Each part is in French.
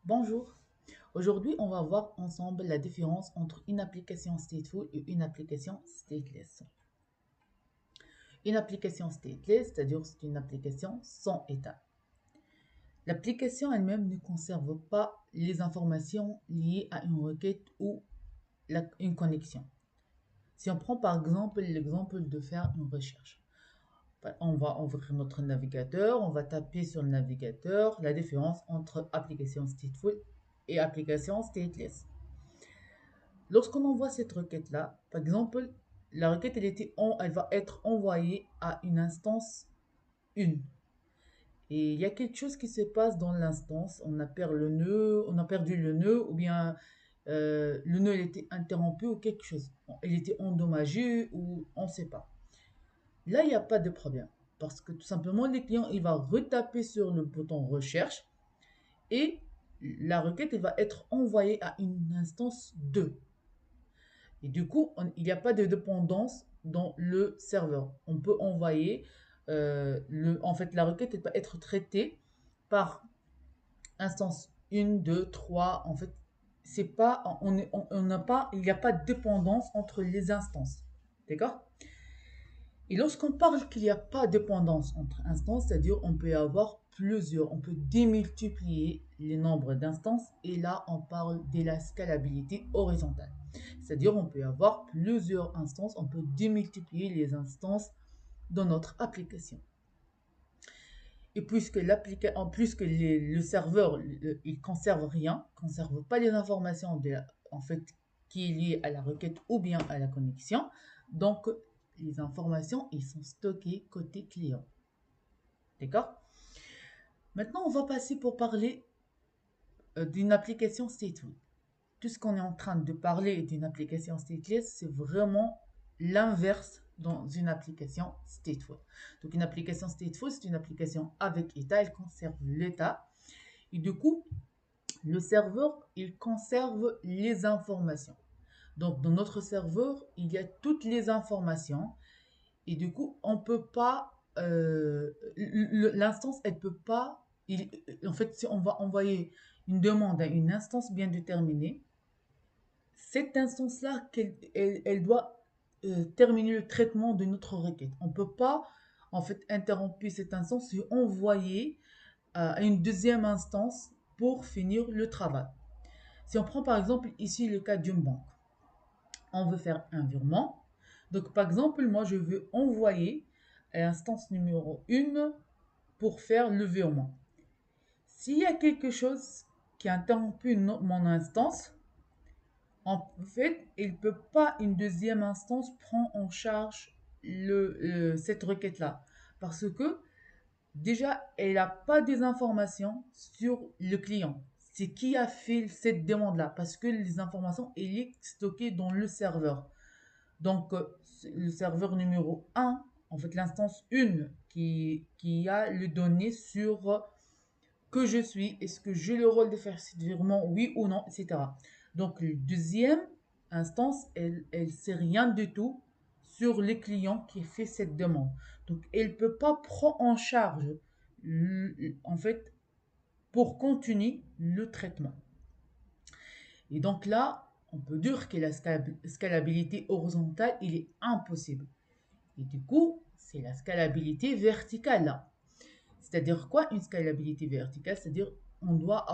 Bonjour. Aujourd'hui, on va voir ensemble la différence entre une application stateful et une application stateless. Une application stateless, c'est-à-dire c'est une application sans état. L'application elle-même ne conserve pas les informations liées à une requête ou une connexion. Si on prend par exemple l'exemple de faire une recherche, on va ouvrir notre navigateur, on va taper sur le navigateur la différence entre application stateful et application stateless. Lorsqu'on envoie cette requête-là, par exemple, la requête, elle va être envoyée à une instance 1. Et il y a quelque chose qui se passe dans l'instance. On a perdu le nœud, ou bien le nœud il était interrompu ou quelque chose. Bon, il était endommagé ou on ne sait pas. Là, il n'y a pas de problème. Parce que tout simplement, le client, il va retaper sur le bouton recherche et la requête, elle va être envoyée à une instance 2. Et du coup, il n'y a pas de dépendance dans le serveur. On peut envoyer, en fait, la requête peut être traitée par instance 1, 2, 3. En fait, c'est pas, on n'a pas, il n'y a pas de dépendance entre les instances. D'accord? Et lorsqu'on parle qu'il n'y a pas de dépendance entre instances, c'est-à-dire on peut avoir plusieurs, on peut démultiplier les nombres d'instances et là on parle de la scalabilité horizontale. C'est-à-dire on peut avoir plusieurs instances, on peut démultiplier les instances dans notre application. Et en plus que le serveur, il conserve rien, conserve pas les informations en fait, qui est liée à la requête ou bien à la connexion. Donc, les informations, ils sont stockées côté client. D'accord? Maintenant, on va passer pour parler d'une application stateful. Tout ce qu'on est en train de parler d'une application stateless, c'est vraiment l'inverse dans une application stateful. Donc, une application stateful, c'est une application avec état, elle conserve l'état. Et du coup, le serveur, il conserve les informations. Donc, dans notre serveur, il y a toutes les informations. Et du coup, on peut pas, l'instance, elle peut pas, en fait, si on va envoyer une demande à une instance bien déterminée, cette instance-là, elle doit terminer le traitement de notre requête. On ne peut pas, en fait, interrompre cette instance et envoyer à une deuxième instance pour finir le travail. Si on prend par exemple ici le cas d'une banque, on veut faire un virement. Donc, par exemple, moi, je veux envoyer à l'instance numéro 1 pour faire le virement. S'il y a quelque chose qui a interrompu mon instance, en fait, il ne peut pas une deuxième instance prendre en charge cette requête-là. Parce que déjà, elle n'a pas des informations sur le client. C'est qui a fait cette demande-là. Parce que les informations, elles sont stockées dans le serveur. Donc, le serveur numéro 1, en fait, l'instance 1 qui a le données sur que je suis, est-ce que j'ai le rôle de faire ce virement, oui ou non, etc. Donc, la deuxième instance, elle ne sait rien du tout sur les clients qui fait cette demande. Donc, elle ne peut pas prendre en charge, en fait, pour continuer le traitement. Et donc là, on peut dire que la scalabilité horizontale, il est impossible. Et du coup, c'est la scalabilité verticale là. C'est-à-dire quoi une scalabilité verticale? C'est-à-dire on doit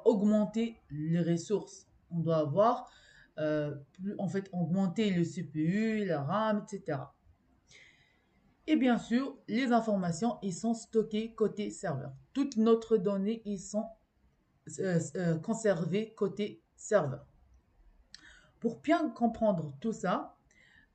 augmenter les ressources. On doit avoir, en fait, augmenter le CPU, la RAM, etc. Et bien sûr, les informations, ils sont stockées côté serveur. Toutes notre données, ils sont conservées côté serveur. Pour bien comprendre tout ça,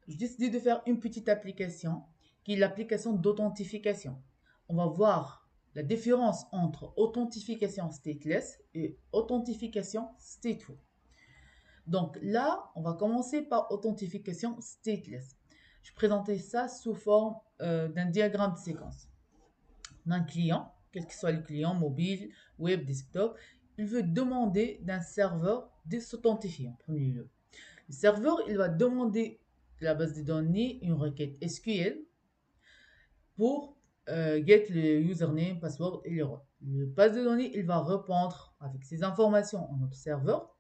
j'ai décidé de faire une petite application qui est l'application d'authentification. On va voir la différence entre authentification stateless et authentification stateful. Donc là, on va commencer par authentification stateless. Je présentais ça sous forme d'un diagramme de séquence. D'un client, quel que soit le client, mobile, web, desktop, il veut demander d'un serveur de s'authentifier en premier lieu. Le serveur, il va demander de la base de données une requête SQL pour get le username, password et les rôles. le base de données, il va répondre avec ces informations à notre serveur.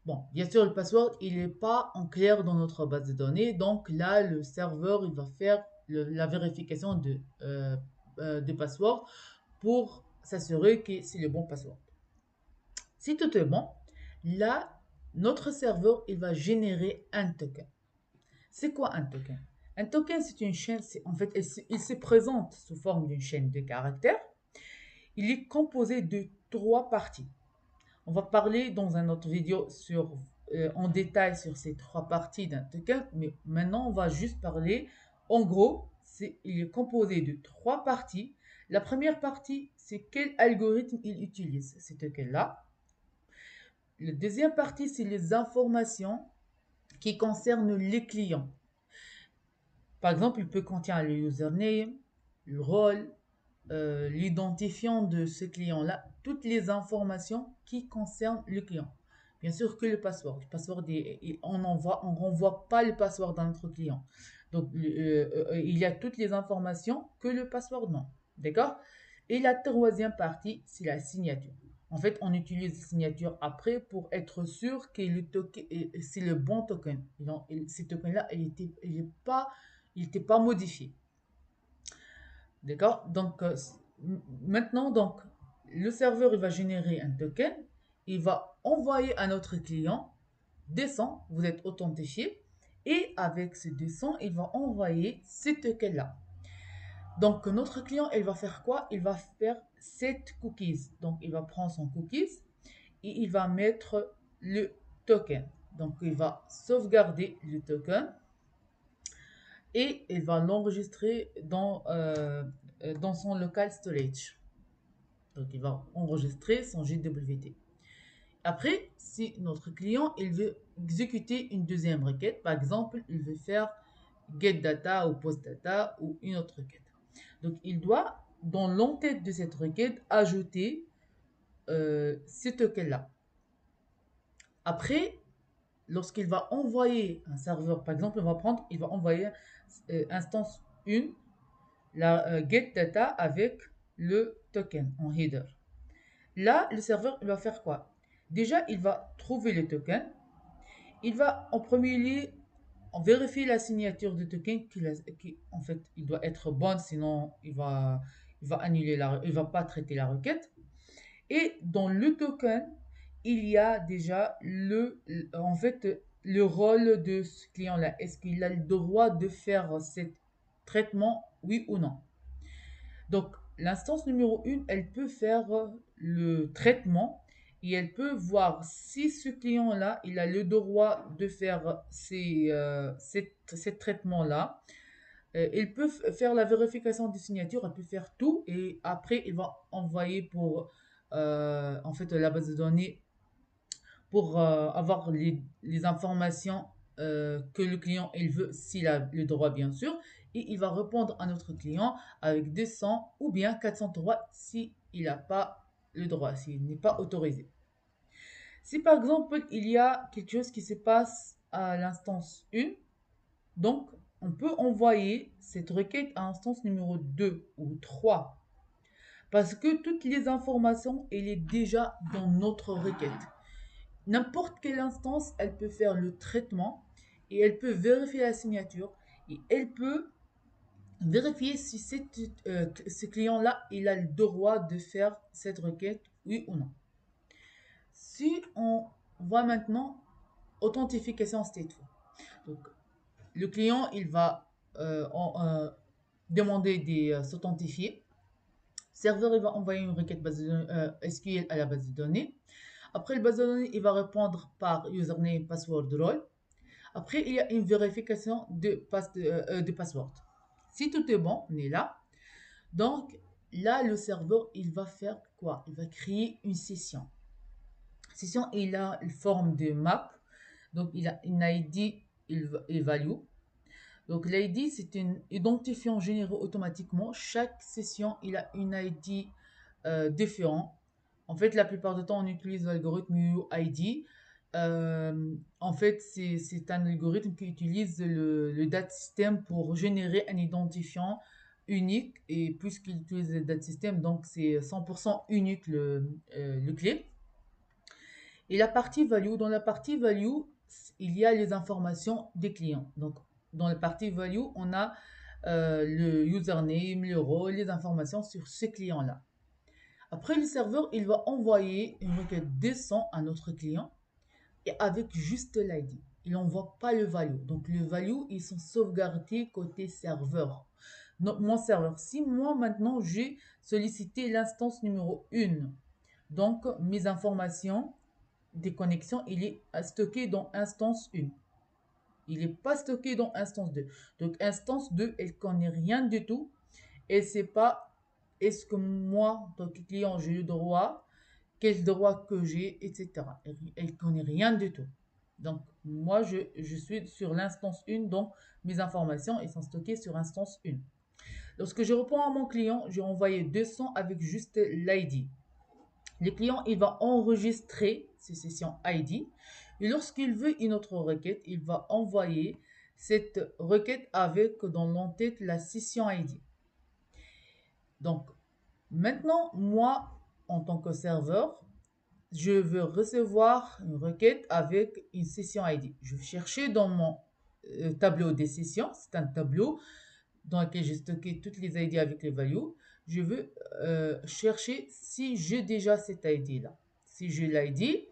Bon, bien sûr, le password, il n'est pas en clair dans notre base de données. Donc là, le serveur, il va faire la vérification de password pour s'assurer que c'est le bon password. Si tout est bon, là, notre serveur, il va générer un token. C'est quoi un token? Un token, c'est une chaîne, en fait, il se présente sous forme d'une chaîne de caractères. Il est composé de trois parties. On va parler dans une autre vidéo en détail sur ces trois parties d'un token, mais maintenant on va juste parler, en gros, il est composé de trois parties. La première partie, c'est quel algorithme il utilise, ce token-là. La deuxième partie, c'est les informations qui concernent les clients. Par exemple, il peut contenir le username, le rôle, l'identifiant de ce client-là, toutes les informations qui concernent le client. Bien sûr que le password. Le password, on ne renvoie pas le password dans notre client. Donc, il y a toutes les informations que le password non. D'accord? Et la troisième partie, c'est la signature. En fait, on utilise la signature après pour être sûr que c'est le bon token. Ce token-là, il n'était pas modifié. D'accord? Donc, maintenant, donc, le serveur, il va générer un token. Il va envoyer à notre client des sons. Vous êtes authentifié. Et avec ce 200, il va envoyer ce token-là. Donc, notre client, il va faire quoi? Il va faire 7 cookies. Donc, il va prendre son cookies et il va mettre le token. Donc, il va sauvegarder le token et il va l'enregistrer dans son local storage. Donc, il va enregistrer son JWT. Après, si notre client il veut exécuter une deuxième requête, par exemple, il veut faire get data ou post data ou une autre requête. Donc, il doit, dans l'entête de cette requête, ajouter ce token-là. Après, lorsqu'il va envoyer un serveur, par exemple, il va envoyer instance 1, la get data avec le token en header. Là, le serveur il va faire quoi? Déjà, il va trouver le token. Il va en premier lieu vérifier la signature du token qui en fait, il doit être bonne, sinon il va annuler il va pas traiter la requête. Et dans le token, il y a déjà en fait, le rôle de ce client-là. Est-ce qu'il a le droit de faire ce traitement, oui ou non? Donc, l'instance numéro 1, elle peut faire le traitement et elle peut voir si ce client-là, il a le droit de faire ces traitements-là. Il peut faire la vérification des signatures, elle peut faire tout et après, il va envoyer pour en fait, la base de données pour avoir les informations que le client il veut, s'il a le droit bien sûr, et il va répondre à notre client avec 200 ou bien 403 s'il n'a pas le droit, s'il n'est pas autorisé. Si par exemple il y a quelque chose qui se passe à l'instance 1, donc on peut envoyer cette requête à l'instance numéro 2 ou 3 parce que toutes les informations, elle est déjà dans notre requête. N'importe quelle instance, elle peut faire le traitement et elle peut vérifier la signature et elle peut vérifier si ce client-là, il a le droit de faire cette requête, oui ou non. Si on voit maintenant authentification stateful. Donc, le client, il va demander de s'authentifier. Le serveur, il va envoyer une requête SQL à la base de données. Après, le base de données, il va répondre par username, password, role. Après, il y a une vérification de password. Si tout est bon, on est là. Donc, là, le serveur, il va faire quoi? Il va créer une session. Session, il a une forme de map. Donc, il a une ID et value. Donc, l'ID, c'est un identifiant généré automatiquement. Chaque session, il a une ID différente. En fait, la plupart du temps, on utilise l'algorithme UID. En fait, c'est un algorithme qui utilise le data system pour générer un identifiant unique et puisqu'il utilise le date system, donc c'est 100% unique le clé. Et la partie value, dans la partie value, il y a les informations des clients. Donc, dans la partie value, on a le username, le rôle, les informations sur ces clients-là. Après, le serveur, il va envoyer une requête descend à notre client et avec juste l'ID. Il n'envoie pas le value. Donc, le value, ils sont sauvegardés côté serveur. Donc, mon serveur, si moi maintenant j'ai sollicité l'instance numéro 1, donc mes informations des connexions, il est stocké dans instance 1. Il n'est pas stocké dans instance 2. Donc, instance 2, elle ne connaît rien du tout. Elle ne sait pas est-ce que moi, en tant que client, j'ai le droit, quel droit que j'ai, etc. Elle ne connaît rien du tout. Donc, moi, je suis sur l'instance 1, donc mes informations elles sont stockées sur instance 1. Lorsque je réponds à mon client, j'ai envoyé 200 avec juste l'ID. Le client, il va enregistrer ces sessions ID et lorsqu'il veut une autre requête, il va envoyer cette requête avec dans l'entête la session ID. Donc, maintenant, moi, en tant que serveur, je veux recevoir une requête avec une session ID. Je vais chercher dans mon tableau des sessions, c'est un tableau dans lequel j'ai stocké toutes les ID avec les values. Je veux chercher si j'ai déjà cette ID-là. Si j'ai l'ID,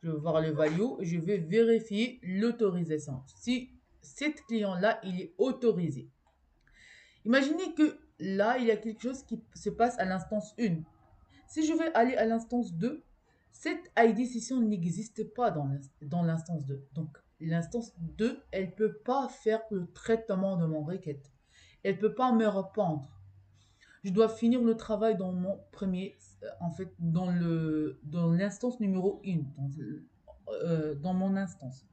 je vais voir le value et je vais vérifier l'autorisation. Si cet client-là, il est autorisé. Imaginez que là, il y a quelque chose qui se passe à l'instance 1. Si je vais aller à l'instance 2, cette ID session n'existe pas dans l'instance 2. Donc, l'instance 2, elle ne peut pas faire le traitement de mon requête. Elle ne peut pas me répondre. Je dois finir le travail dans mon premier, en fait, dans l'instance numéro 1, dans mon instance.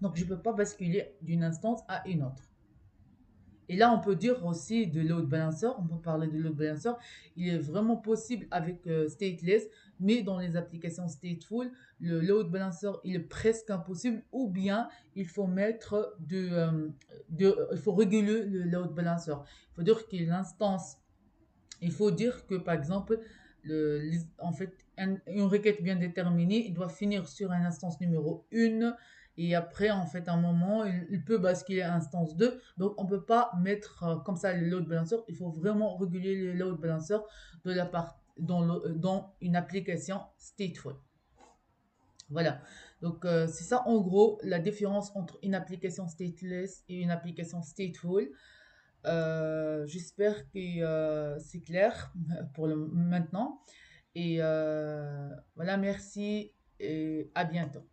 Donc, je ne peux pas basculer d'une instance à une autre. Et là, on peut dire aussi de load balancer, on peut parler de load balancer. Il est vraiment possible avec stateless, mais dans les applications stateful, le load balancer, il est presque impossible, ou bien il faut mettre il faut réguler le load balancer. Il faut dire que l'instance, il faut dire que par exemple, en fait, une requête bien déterminée, il doit finir sur une instance numéro 1 et après, en fait, à un moment, il peut basculer à instance 2. Donc, on ne peut pas mettre comme ça le load balancer. Il faut vraiment réguler le load balancer de la part, dans une application stateful. Voilà. Donc, c'est ça en gros la différence entre une application stateless et une application stateful. J'espère que c'est clair pour le maintenant. Et voilà, merci et à bientôt.